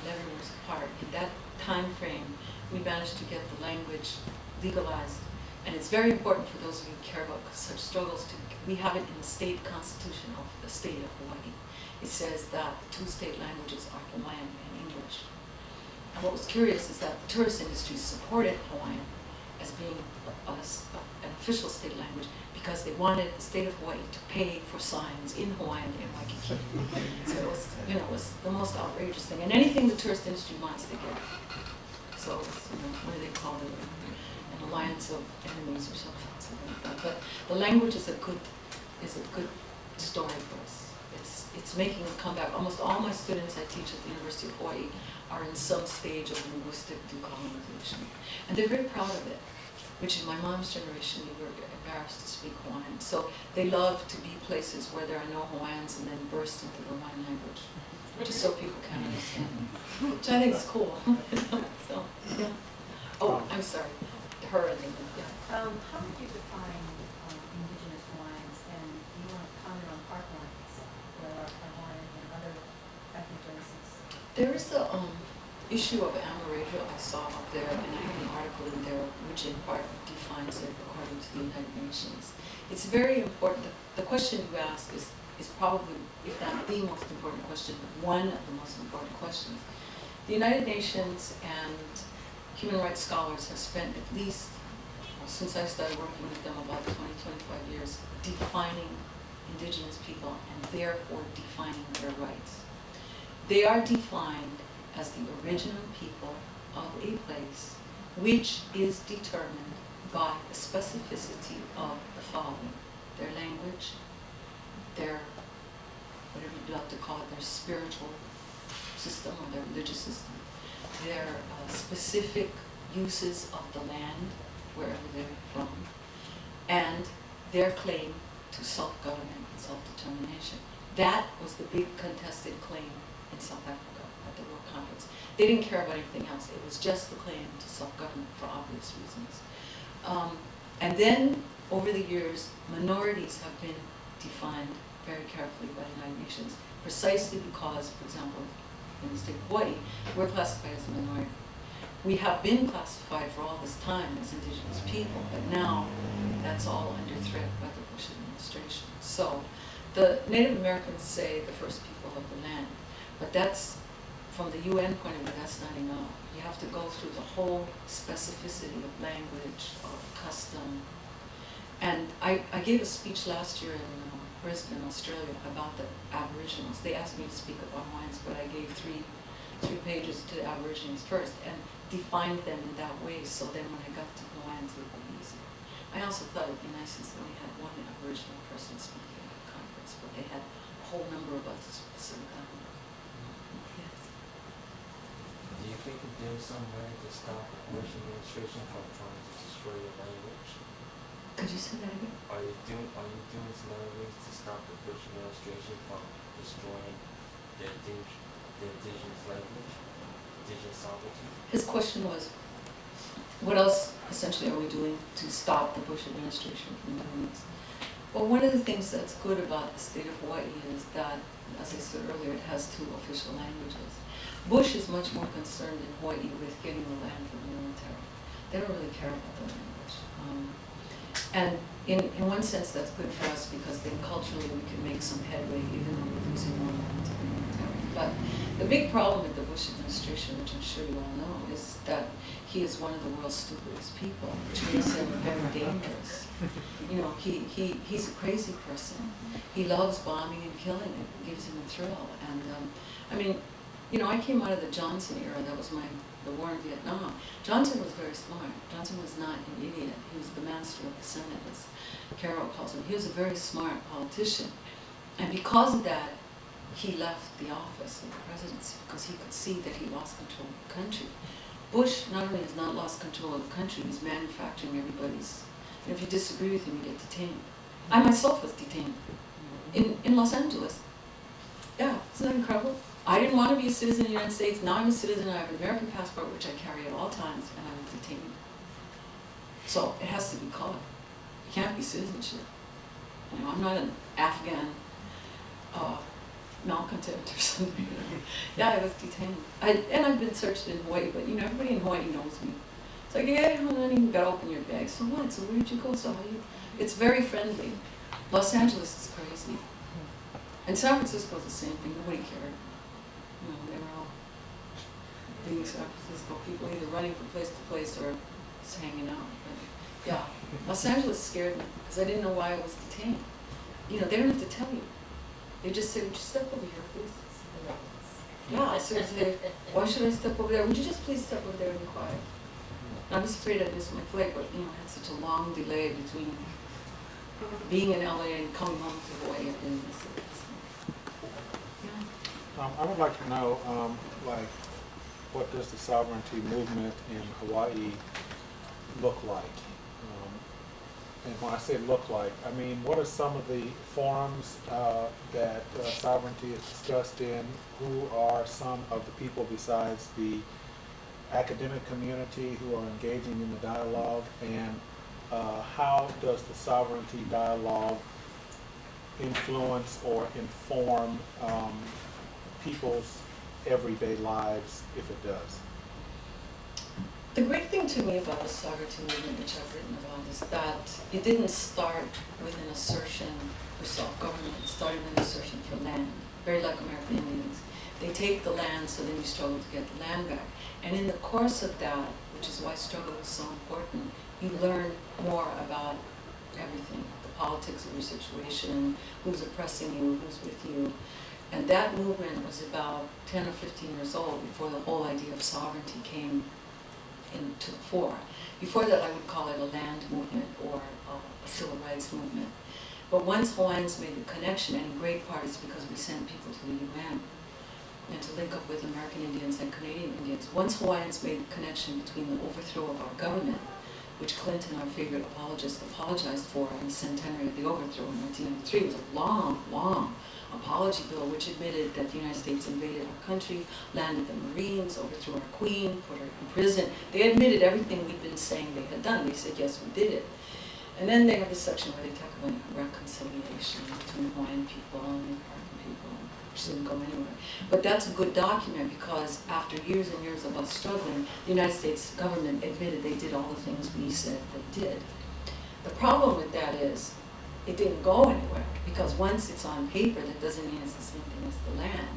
11 years apart, in that time frame, we managed to get the language legalized. And it's very important for those of you who care about such struggles. We have it in the state constitution of the state of Hawaii. It says that the 2 state languages are Hawaiian and English. And what was curious is that the tourist industry supported Hawaiian as being an official state language because they wanted the state of Hawaii to pay for signs in Hawaiian in Waikiki. So it was, it was the most outrageous thing. And anything the tourist industry wants, they get. So it's, what do they call it? An alliance of enemies or something like that. But the language is a good story for us. It's making a comeback. Almost all my students I teach at the University of Hawaii are in some stage of linguistic decolonization. And they're very proud of it, which in my mom's generation, we were embarrassed to speak Hawaiian. So they love to be places where there are no Hawaiians and then burst into the Hawaiian language, just so people can understand, which I think is cool. So, yeah. Oh, I'm sorry. Her and then, yeah. How would you define indigenous Hawaiians, and do you want to comment on park lines where Hawaiian and other ethnic races? There is the issue of Amerasia I saw up there, and I have an article in there which in part defines it according to the United Nations. It's very important. The question you ask is probably, if not the most important question, one of the most important questions. The United Nations and human rights scholars have spent at least, since I started working with them about 20, 25 years, defining indigenous people and therefore defining their rights. They are defined as the original people of a place which is determined by the specificity of the following: their language, their, whatever you'd like to call it, their spiritual system or their religious system, their specific uses of the land, wherever they're from, and their claim to self-government and self-determination. That was the big contested claim in South Africa at the World Conference. They didn't care about anything else. It was just the claim to self-government for obvious reasons. And then, over the years, minorities have been defined very carefully by the United Nations, precisely because, for example, in the state of Hawaii, we're classified as a minority. We have been classified for all this time as indigenous people, but now that's all under threat by the Bush administration. So the Native Americans say the first people of the land, but that's, from the UN point of view, that's not enough. You have to go through the whole specificity of language, of custom. And I gave a speech last year in Brisbane, Australia, about the Aboriginals. They asked me to speak about Hawaiians, but I gave three pages to the Aborigines first and defined them in that way, so then when I got to Hawaiians, it would be easier. I also thought it would be nice if we had one Aboriginal person speaking at the conference, but they had a whole number of us specifically. Yes. Do you think that there's some way to stop the Bush administration from trying to destroy your language? Could you say that again? Are you doing some other ways to stop the Bush administration from destroying the indigenous language, indigenous sovereignty? His question was, what else essentially are we doing to stop the Bush administration from doing this? Well, one of the things that's good about the state of Hawaii is that, as I said earlier, it has 2 official languages. Bush is much more concerned in Hawaii with getting the land for the military. They don't really care about the language. And in one sense, that's good for us because then culturally we can make some headway even though we're losing more land to the military. But the big problem with the Bush administration, which I'm sure you all know, is that he is one of the world's stupidest people, which makes him very dangerous. You know, he's a crazy person. He loves bombing and killing. It gives him a thrill. And I mean, you know, I came out of the Johnson era. That was the war in Vietnam. Johnson was very smart. Johnson was not an idiot. He was the master of the Senate, as Carroll calls him. He was a very smart politician. And because of that, he left the office of the presidency because he could see that he lost control of the country. Bush not only has not lost control of the country, he's manufacturing everybody's. And if you disagree with him, you get detained. I myself was detained in Los Angeles. Yeah, isn't that incredible? I didn't want to be a citizen of the United States. Now I'm a citizen. I have an American passport, which I carry at all times, and I was detained. So it has to be called. It can't be citizenship. You know, I'm not an Afghan malcontent or something. You know? Yeah, I was detained. And I've been searched in Hawaii, but you know, everybody in Hawaii knows me. It's like, hey, honey, you gotta open your bag. So what? So where'd you go? So how you? It's very friendly. Los Angeles is crazy. And San Francisco is the same thing. Nobody cared. You know, they were all being San Francisco people, either running from place to place or just hanging out. But yeah, Los Angeles scared me because I didn't know why I was detained. You know, they don't have to tell you. They just say, would you step over here, please? Yeah, I sort of say, why should I step over there? Would you just please step over there and be quiet? And I was afraid I'd miss my flight, but you know, I had such a long delay between being in LA and coming home to Hawaii. I didn't miss it. Yeah. I would like to know, like, what does the sovereignty movement in Hawaii look like? And when I say look like, I mean, what are some of the forums that sovereignty is discussed in? Who are some of the people besides the academic community who are engaging in the dialogue? And how does the sovereignty dialogue influence or inform people's everyday lives, if it does? The great thing to me about the sovereignty movement, which I've written about, is that it didn't start with an assertion for self-government. It started with an assertion for land, very like American Indians. They take the land, so then you struggle to get the land back. And in the course of that, which is why struggle is so important, you learn more about everything, the politics of your situation, who's oppressing you, who's with you. And that movement was about 10 or 15 years old before the whole idea of sovereignty came into the fore. Before that, I would call it a land movement or a civil rights movement. But once Hawaiians made the connection, and in great part it's because we sent people to the UN and to link up with American Indians and Canadian Indians, once Hawaiians made the connection between the overthrow of our government, which Clinton, our favorite apologist, apologized for in the centenary of the overthrow in 1993, it was a long, long apology bill which admitted that the United States invaded our country, landed the Marines, overthrew our queen, put her in prison. They admitted everything we'd been saying they had done. They said, yes, we did it. And then they have this section where they talk about reconciliation between Hawaiian people and the American people, which didn't go anywhere. But that's a good document because after years and years of us struggling, the United States government admitted they did all the things we said they did. The problem with that is it didn't go anywhere because once it's on paper, that doesn't mean it's the same thing as the land.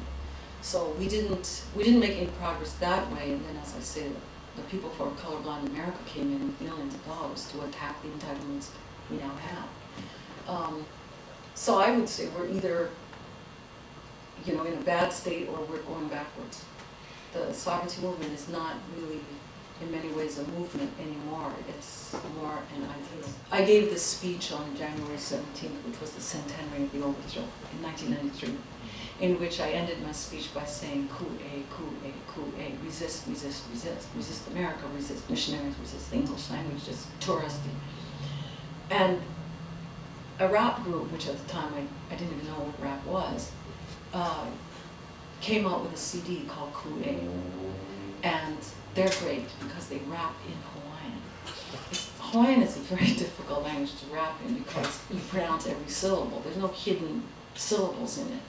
So we didn't make any progress that way. And then, as I said, the people for Colorblind America came in with millions of dollars to attack the entitlements we now have. So I would say we're either, you know, in a bad state or we're going backwards. The sovereignty movement is not really, in many ways, a movement anymore. It's more an idea. I gave this speech on January 17th, which was the centenary of the overthrow in 1993, in which I ended my speech by saying, coup-a, coup-a, coup-a, resist, resist, resist, resist America, resist missionaries, resist the English language, just touristy. And a rap group, which at the time I didn't even know what rap was, came out with a CD called Coup-a. And they're great because they rap in Hawaiian. Hawaiian is a very difficult language to rap in because you pronounce every syllable. There's no hidden syllables in it.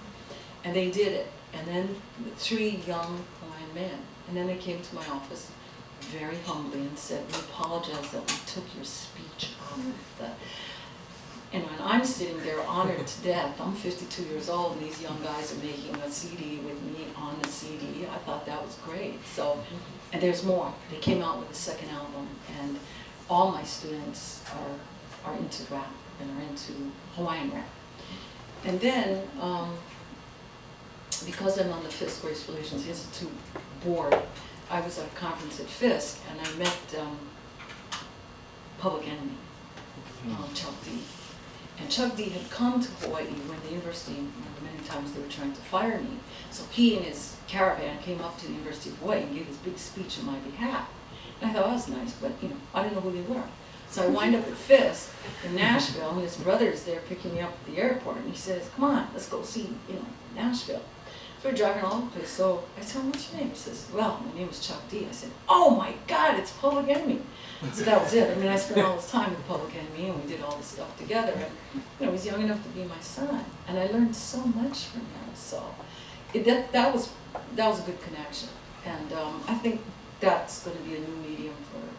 And they did it. And then 3 young Hawaiian men. And then they came to my office very humbly and said, we apologize that we took your speech off of the. And when I'm sitting there honored to death, I'm 52 years old and these young guys are making a CD with me on the CD. I thought that was great. So, and there's more. They came out with a second album, and all my students are into rap and are into Hawaiian rap. And then, because I'm on the Fisk Race Relations Institute board, I was at a conference at Fisk and I met Public Enemy, Chuck D. And Chuck D had come to Hawaii when the university, many times they were trying to fire me. So he and his caravan came up to the University of Hawaii and gave this big speech on my behalf. And I thought, that was nice, but I didn't know who they were. So I wind up at Fisk in Nashville, and his brother's there picking me up at the airport, and he says, come on, let's go see, Nashville. So we're driving all over the place. So I said, what's your name? He says, well, my name is Chuck D. I said, oh my God, it's Public Enemy. So that was it. I mean, I spent all this time with Public Enemy, and we did all this stuff together. And he was young enough to be my son, and I learned so much from him. So that was a good connection, and I think that's going to be a new medium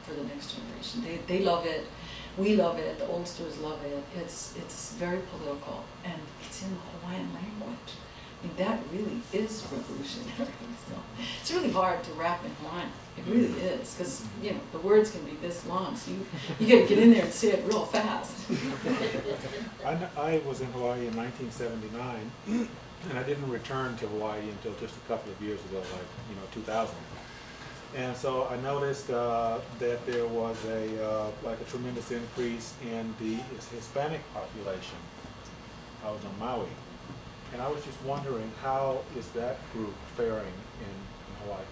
for the next generation. They love it, we love it, the oldsters love it. It's very political, and it's in the Hawaiian language. I mean, that really is revolutionary. So it's really hard to rap in Hawaiian. It really is, because the words can be this long, so you got to get in there and say it real fast. I was in Hawaii in 1979, and I didn't return to Hawaii until just a couple of years ago, like 2000. And so I noticed that there was a tremendous increase in the Hispanic population. I was on Maui, and I was just wondering, how is that group faring in Hawaii?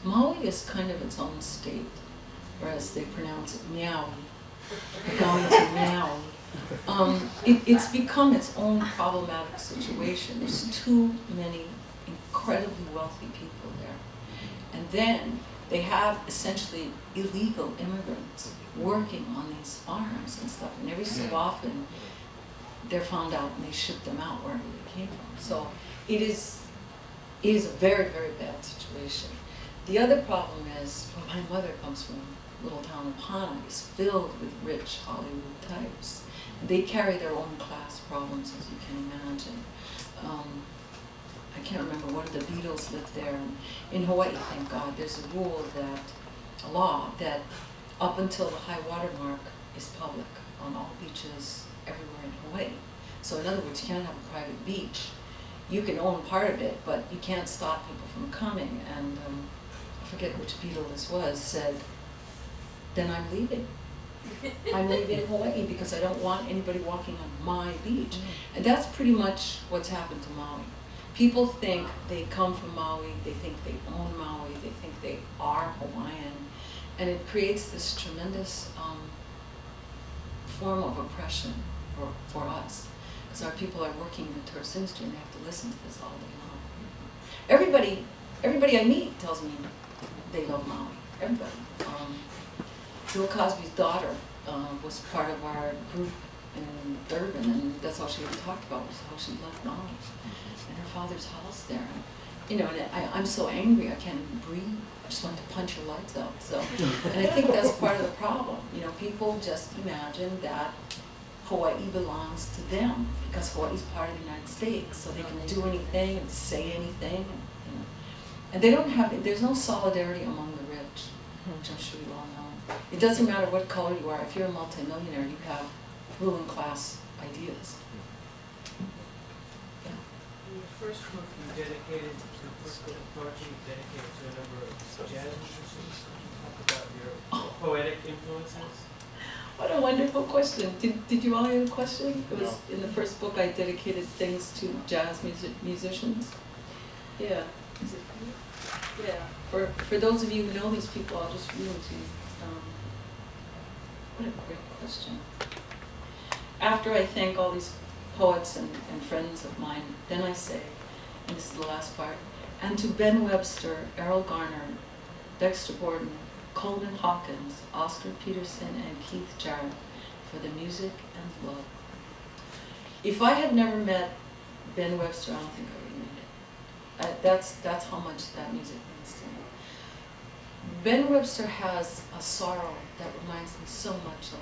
Maui is kind of its own state, whereas they pronounce it meow. They're going to meow. It's become its own problematic situation. There's too many incredibly wealthy people there. And then they have essentially illegal immigrants working on these farms and stuff. And every so often, they're found out and they ship them out wherever they came from. So it is a very, very bad situation. The other problem is, my mother comes from a little town of Hana. It's filled with rich Hollywood types. They carry their own class problems, as you can imagine. I can't remember, one of the Beatles lived there. And in Hawaii, thank God, there's a law that up until the high water mark is public on all beaches everywhere in Hawaii. So in other words, you can't have a private beach. You can own part of it, but you can't stop people from coming. And I forget which Beatle this was, said, then I'm leaving. I'm leaving Hawaii because I don't want anybody walking on my beach. And that's pretty much what's happened to Maui. People think they come from Maui, they think they own Maui, they think they are Hawaiian, and it creates this tremendous form of oppression for us. Because our people are working in the tourist industry and they have to listen to this all day long. Everybody I meet tells me they love Maui. Everybody. Bill Cosby's daughter was part of our group in Durban, and that's all she ever talked about, was how she loved Maui and her father's house there. And I'm so angry I can't even breathe. I just want to punch her lights out. So, and I think that's part of the problem. People just imagine that Hawaii belongs to them because Hawaii's part of the United States, so they can do anything and say anything. And they don't have. There's no solidarity among the rich, which I'm sure you all know. It doesn't matter what color you are. If you're a multimillionaire, you have ruling class ideas. Yeah. In your first book, you dedicated to poetry, dedicated to a number of jazz musicians. Talk about your poetic influences. What a wonderful question. Did you all hear the question? It was in the first book I dedicated things to jazz musicians. Yeah. Is it good? Yeah. For those of you who know these people, I'll just read them to you. What a great question. After I thank all these poets and friends of mine, then I say, and this is the last part, and to Ben Webster, Errol Garner, Dexter Gordon, Coleman Hawkins, Oscar Peterson, and Keith Jarrett for the music and love. If I had never met Ben Webster, I don't think I would have made it. That's how much that music means to me. Ben Webster has a sorrow that reminds me so much of